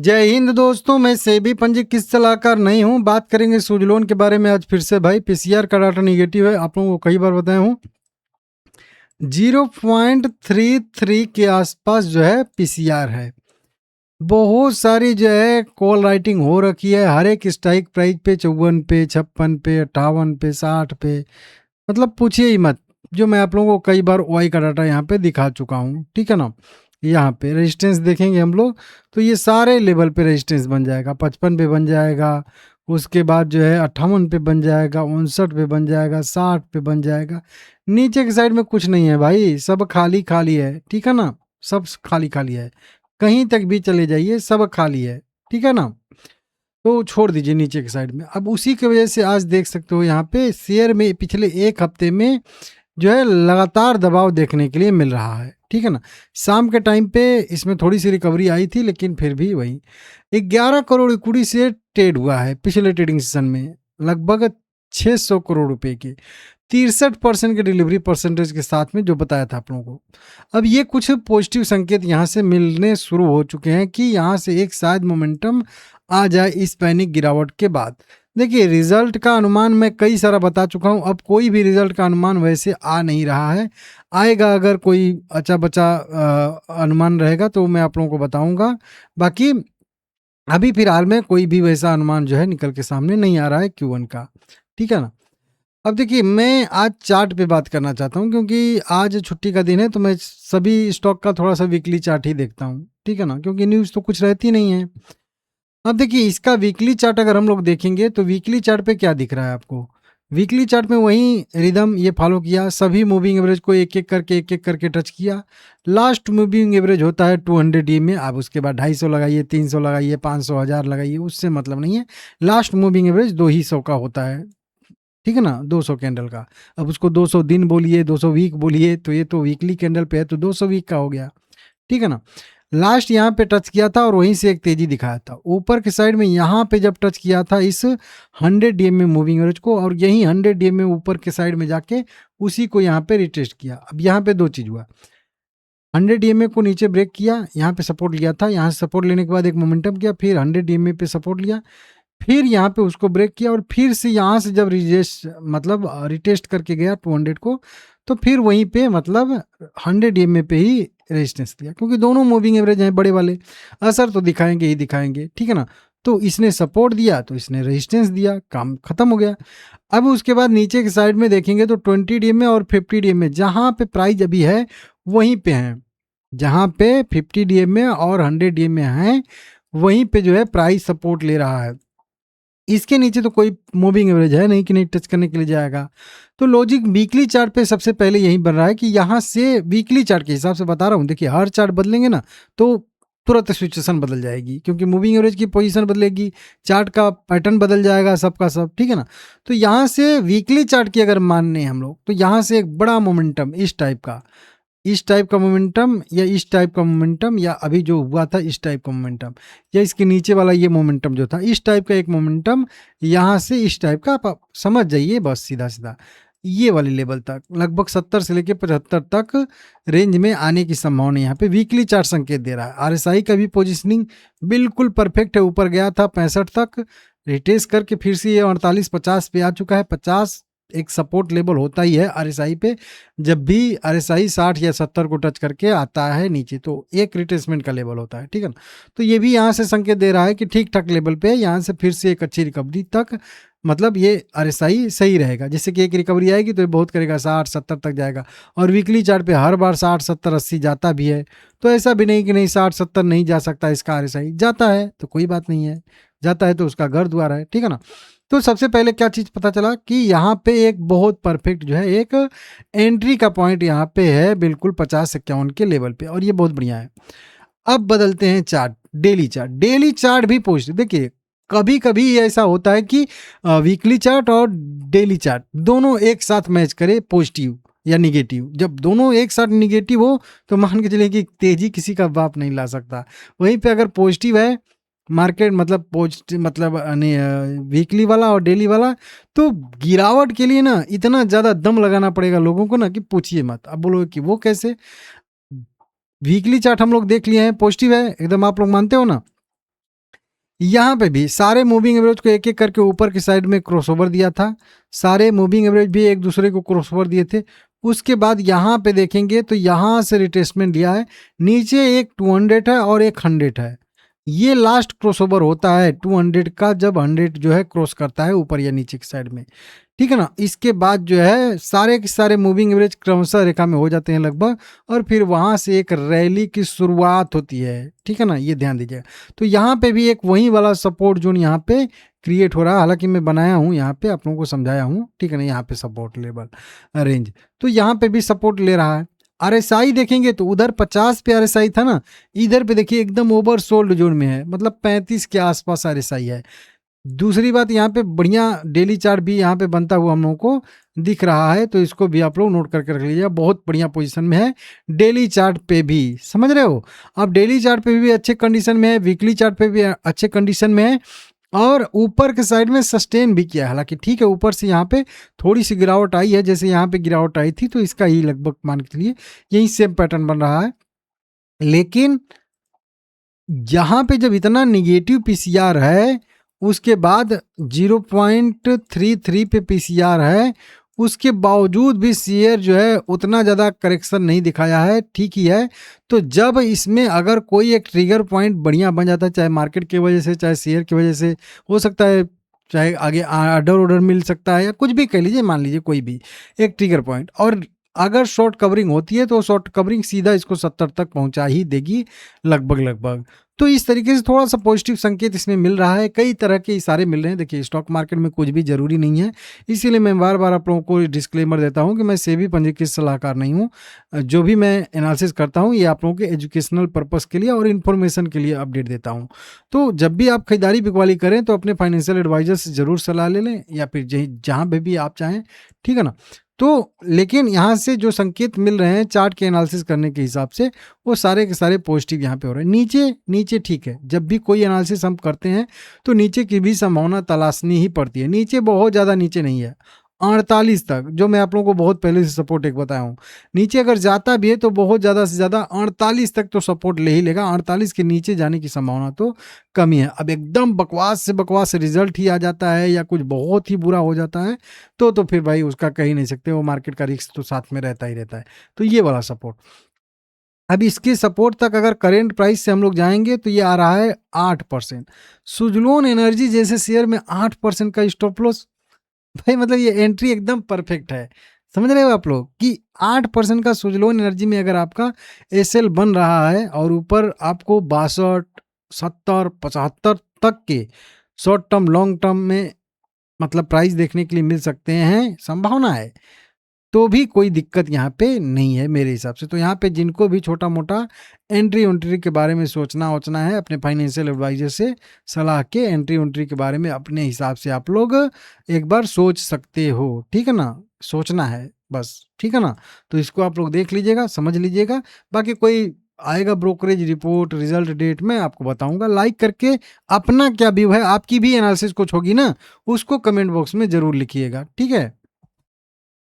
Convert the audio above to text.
जय हिंद दोस्तों, मैं सेबी पंजीकृत सलाहकार नहीं हूँ। बात करेंगे सुजलोन के बारे में आज फिर से। भाई पीसीआर का डाटा निगेटिव है, आप लोगों को कई बार बताया हूँ। 0.33 के आसपास जो है पीसीआर है। बहुत सारी जो है कॉल राइटिंग हो रखी है, हर एक स्ट्राइक प्राइस पे 54 पे 56 पे 58 पे 60 पे, मतलब पूछिए ही मत। जो मैं आप लोगों को कई बार ओआई का डाटा यहाँ पे दिखा चुका हूँ, ठीक है ना। यहाँ पे रेजिस्टेंस देखेंगे हम लोग तो ये सारे लेवल पे रेजिस्टेंस बन जाएगा। 55 पे बन जाएगा, उसके बाद जो है 58 पे बन जाएगा, 59 पे बन जाएगा, 60 पे बन जाएगा। नीचे की साइड में कुछ नहीं है भाई, सब खाली खाली है, ठीक है ना। सब खाली खाली है, कहीं तक भी चले जाइए सब खाली है, ठीक है ना। तो छोड़ दीजिए नीचे की साइड में। अब उसी की वजह से आज देख सकते हो यहाँ पे शेयर में पिछले एक हफ्ते में जो है लगातार दबाव देखने के लिए मिल रहा है, ठीक है ना। शाम के टाइम पे इसमें थोड़ी सी रिकवरी आई थी, लेकिन फिर भी वही 11 करोड़ इक्विटी से ट्रेड हुआ है पिछले ट्रेडिंग सेशन में, लगभग 600 करोड़ रुपए के 63% के डिलीवरी परसेंटेज के साथ में, जो बताया था आप लोगों को। अब ये कुछ पॉजिटिव संकेत यहाँ से मिलने शुरू हो चुके हैं कि यहाँ से एक शायद मोमेंटम आ जाए इस पैनिक गिरावट के बाद। देखिए रिजल्ट का अनुमान मैं कई सारा बता चुका हूँ, अब कोई भी रिजल्ट का अनुमान वैसे आ नहीं रहा है। आएगा अगर कोई अच्छा बचा अनुमान रहेगा तो मैं आप लोगों को बताऊंगा। बाकी अभी फिलहाल में कोई भी वैसा अनुमान जो है निकल के सामने नहीं आ रहा है Q1 का, ठीक है ना। अब देखिए मैं आज चार्ट पे बात करना चाहता हूँ, क्योंकि आज छुट्टी का दिन है तो मैं सभी स्टॉक का थोड़ा सा वीकली चार्ट ही देखता हूँ, ठीक है ना, क्योंकि न्यूज़ तो कुछ रहती नहीं है। अब देखिए इसका वीकली चार्ट अगर हम लोग देखेंगे तो वीकली चार्ट पे क्या दिख रहा है आपको। वीकली चार्ट में वही रिदम ये फॉलो किया, सभी मूविंग एवरेज को एक एक करके टच किया। लास्ट मूविंग एवरेज होता है 200 डी में। आप उसके बाद 250 लगाइए, 300 लगाइए, 500, 1000 लगाइए, उससे मतलब नहीं है। लास्ट मूविंग एवरेज 200 का होता है, ठीक है ना, 200 कैंडल का। अब उसको 200 दिन बोलिए, 200 वीक बोलिए, तो ये तो वीकली कैंडल पे है तो 200 वीक का हो गया, ठीक है ना। लास्ट यहाँ पे टच किया था और वहीं से एक तेजी दिखाया था ऊपर के साइड में। यहाँ पे जब टच किया था इस 100 डीएम मूविंग एवरेज को, और यही 100 डीएम ऊपर के साइड में जाके उसी को यहाँ पे रिटेस्ट किया। अब यहाँ पे दो चीज हुआ, 100 डीएमए को नीचे ब्रेक किया, यहाँ पे सपोर्ट लिया था, यहाँ से सपोर्ट लेने के बाद एक मोमेंटम किया, फिर 100 डीएमए पे सपोर्ट लिया, फिर यहाँ पे उसको ब्रेक किया, और फिर से यहाँ से जब मतलब रिटेस्ट करके गया 200 को, तो फिर वहीं पे मतलब 100 डीएमए पे ही रेजिस्टेंस दिया, क्योंकि दोनों मूविंग एवरेज हैं बड़े वाले, असर तो दिखाएंगे ही दिखाएंगे, ठीक है ना। तो इसने सपोर्ट दिया तो इसने रेजिस्टेंस दिया, काम खत्म हो गया। अब उसके बाद नीचे की साइड में देखेंगे तो 20 डीएमए और 50 डीएमए जहाँ पे प्राइस अभी है वहीं पे हैं, जहाँ पे 50 डीएमए और 100 डीएमए हैं वहीं पे जो है प्राइस सपोर्ट ले रहा है। इसके नीचे तो कोई मूविंग एवरेज है नहीं कि नहीं टच करने के लिए जाएगा। तो लॉजिक वीकली चार्ट पे सबसे पहले यही बन रहा है कि यहाँ से वीकली चार्ट के हिसाब से बता रहा हूँ। देखिए हर चार्ट बदलेंगे ना तो तुरंत सिचुएशन बदल जाएगी, क्योंकि मूविंग एवरेज की पोजीशन बदलेगी, चार्ट का पैटर्न बदल जाएगा सबका सब, ठीक है ना। तो यहाँ से वीकली चार्ट की अगर मानने हम लोग तो यहाँ से एक बड़ा मोमेंटम इस टाइप का मोमेंटम या इस टाइप का मोमेंटम, या अभी जो हुआ था इस टाइप का मोमेंटम, या इसके नीचे वाला ये मोमेंटम जो था इस टाइप का एक मोमेंटम, यहाँ से इस टाइप का आप समझ जाइए बस सीधा सीधा ये वाले लेवल तक लगभग 70 से लेकर 75 तक रेंज में आने की संभावना यहाँ पे वीकली चार्ट संकेत दे रहा है। आरएसआई का भी पोजिशनिंग बिल्कुल परफेक्ट है, ऊपर गया था 65 तक, रिटेस्ट करके फिर से ये 48-50 पे आ चुका है। 50 एक सपोर्ट लेवल होता ही है आरएसआई पे, जब भी आरएसआई 60 या 70 को टच करके आता है नीचे तो एक रिट्रेसमेंट का लेवल होता है, ठीक है ना। तो ये भी यहाँ से संकेत दे रहा है कि ठीक ठाक लेवल पे यहाँ से फिर से एक अच्छी रिकवरी तक, मतलब ये आरएसआई सही रहेगा। जैसे कि एक रिकवरी आएगी तो ये बहुत करेगा, 60-70 तक जाएगा, और वीकली चार्ट पे हर बार 60-70-80 जाता भी है। तो ऐसा भी नहीं कि नहीं 60-70 नहीं जा सकता इसका आरएसआई, जाता है तो कोई बात नहीं है, जाता है तो उसका घर द्वार है, ठीक है ना। तो सबसे पहले क्या चीज़ पता चला कि यहाँ पे एक बहुत परफेक्ट जो है एक एंट्री का पॉइंट यहाँ पे है बिल्कुल 50-51 के लेवल पे, और ये बहुत बढ़िया है। अब बदलते हैं चार्ट, डेली चार्ट भी पॉजिटिव। देखिए कभी कभी ऐसा होता है कि वीकली चार्ट और डेली चार्ट दोनों एक साथ मैच करे पॉजिटिव या निगेटिव। जब दोनों एक साथ निगेटिव हो तो मान के चलिए कि तेजी किसी का बाप नहीं ला सकता। वहीं पे अगर पॉजिटिव है मार्केट, मतलब पॉजिटिव मतलब वीकली वाला और डेली वाला, तो गिरावट के लिए ना इतना ज़्यादा दम लगाना पड़ेगा लोगों को ना कि पूछिए मत। अब बोलोगे कि वो कैसे, वीकली चार्ट हम लोग देख लिए हैं पॉजिटिव है एकदम, आप लोग मानते हो ना। यहाँ पे भी सारे मूविंग एवरेज को एक एक करके ऊपर की साइड में क्रॉसओवर दिया था, सारे मूविंग एवरेज भी एक दूसरे को क्रॉसओवर दिए थे। उसके बाद यहाँ पे देखेंगे तो यहाँ से रिट्रेसमेंट लिया है, नीचे एक 200 है और एक 100 है। ये लास्ट क्रॉसओवर होता है 200 का, जब 100 जो है क्रॉस करता है ऊपर या नीचे की साइड में, ठीक है ना। इसके बाद जो है सारे के सारे मूविंग एवरेज क्रमशः रेखा में हो जाते हैं लगभग, और फिर वहां से एक रैली की शुरुआत होती है, ठीक है ना, ये ध्यान दीजिएगा। तो यहाँ पे भी एक वही वाला सपोर्ट जोन यहाँ पे क्रिएट हो रहा है, हालांकि मैं बनाया हूँ यहाँ पे, आप लोगों को समझाया हूँ, ठीक है ना। यहाँ पे सपोर्ट लेवल रेंज, तो यहाँ पे भी सपोर्ट ले रहा है। आरएसआई देखेंगे तो उधर 50 पे आरएसआई था ना, इधर पे देखिए एकदम ओवर सोल्ड जोन में है, मतलब 35 के आसपास आरएसआई है। दूसरी बात, यहाँ पे बढ़िया डेली चार्ट भी यहाँ पे बनता हुआ हम लोगों को दिख रहा है, तो इसको भी आप लोग नोट करके रख लीजिए, बहुत बढ़िया पोजीशन में है डेली चार्ट पे भी, समझ रहे हो। अब डेली चार्ट पे भी अच्छे कंडीशन में है, वीकली चार्ट पे भी अच्छे कंडीशन में है, और ऊपर के साइड में सस्टेन भी किया है। हालांकि ठीक है, ऊपर से यहाँ पे थोड़ी सी गिरावट आई है, जैसे यहाँ पे गिरावट आई थी, तो इसका ही लगभग मान के चलिए यही सेम पैटर्न बन रहा है। लेकिन यहाँ पे जब इतना निगेटिव पीसीआर है, उसके बाद 0.33 पे पीसीआर है, उसके बावजूद भी शेयर जो है उतना ज़्यादा करेक्शन नहीं दिखाया है, ठीक ही है। तो जब इसमें अगर कोई एक ट्रिगर पॉइंट बढ़िया बन जाता है, चाहे मार्केट की वजह से, चाहे शेयर की वजह से, हो सकता है चाहे आगे ऑर्डर मिल सकता है, या कुछ भी कह लीजिए, मान लीजिए कोई भी एक ट्रिगर पॉइंट, और अगर शॉर्ट कवरिंग होती है तो शॉर्ट कवरिंग सीधा इसको 70 तक पहुंचा ही देगी लगभग लगभग। तो इस तरीके से थोड़ा सा पॉजिटिव संकेत इसमें मिल रहा है, कई तरह के इशारे मिल रहे हैं। देखिए, स्टॉक मार्केट में कुछ भी जरूरी नहीं है, इसीलिए मैं बार बार आप लोगों को डिस्क्लेमर देता हूं कि मैं सेबी पंजीकृत सलाहकार नहीं हूं। जो भी मैं एनालिसिस करता हूं, ये आप लोगों के एजुकेशनल पर्पस के लिए और इन्फॉर्मेशन के लिए अपडेट देता हूं। तो जब भी आप खरीदारी बिकवाली करें तो अपने फाइनेंशियल एडवाइजर से जरूर सलाह ले लें, या फिर जहां पे भी आप चाहें, ठीक है ना। तो लेकिन यहाँ से जो संकेत मिल रहे हैं चार्ट के एनालिसिस करने के हिसाब से, वो सारे के सारे पॉजिटिव यहाँ पे हो रहे हैं। नीचे नीचे ठीक है, जब भी कोई एनालिसिस हम करते हैं तो नीचे की भी संभावना तलाशनी ही पड़ती है। नीचे बहुत ज़्यादा नीचे नहीं है, 48 तक, जो मैं आप लोगों को बहुत पहले से सपोर्ट एक बताया हूँ। नीचे अगर जाता भी है तो बहुत ज़्यादा से ज़्यादा 48 तक तो सपोर्ट ले ही लेगा, 48 के नीचे जाने की संभावना तो कमी है। अब एकदम बकवास से बकवास रिजल्ट ही आ जाता है, या कुछ बहुत ही बुरा हो जाता है, तो फिर भाई उसका कह ही नहीं सकते, वो मार्केट का रिस्क तो साथ में रहता ही रहता है। तो ये वाला सपोर्ट, अब इसके सपोर्ट तक अगर करेंट प्राइस से हम लोग जाएंगे तो ये आ रहा है 8%। सुजलोन एनर्जी जैसे शेयर में 8% का स्टॉप लॉस, भाई मतलब ये एंट्री एकदम परफेक्ट है। समझ रहे हो आप लोग कि 8% का सुजलोन एनर्जी में अगर आपका एसएल बन रहा है, और ऊपर आपको 62, 70, 75 तक के शॉर्ट टर्म लॉन्ग टर्म में मतलब प्राइस देखने के लिए मिल सकते हैं, संभावना है, तो भी कोई दिक्कत यहाँ पे नहीं है मेरे हिसाब से। तो यहाँ पे जिनको भी छोटा मोटा एंट्री उंट्री के बारे में सोचना है, अपने फाइनेंशियल एडवाइजर से सलाह के एंट्री उंट्री के बारे में अपने हिसाब से आप लोग एक बार सोच सकते हो, ठीक है ना। सोचना है बस, ठीक है ना। तो इसको आप लोग देख लीजिएगा, समझ लीजिएगा। बाकी कोई आएगा ब्रोकरेज रिपोर्ट रिजल्ट डेट में आपको बताऊंगा। लाइक करके अपना क्या व्यू है, आपकी भी एनालिसिस कुछ होगी ना, उसको कमेंट बॉक्स में जरूर लिखिएगा, ठीक है।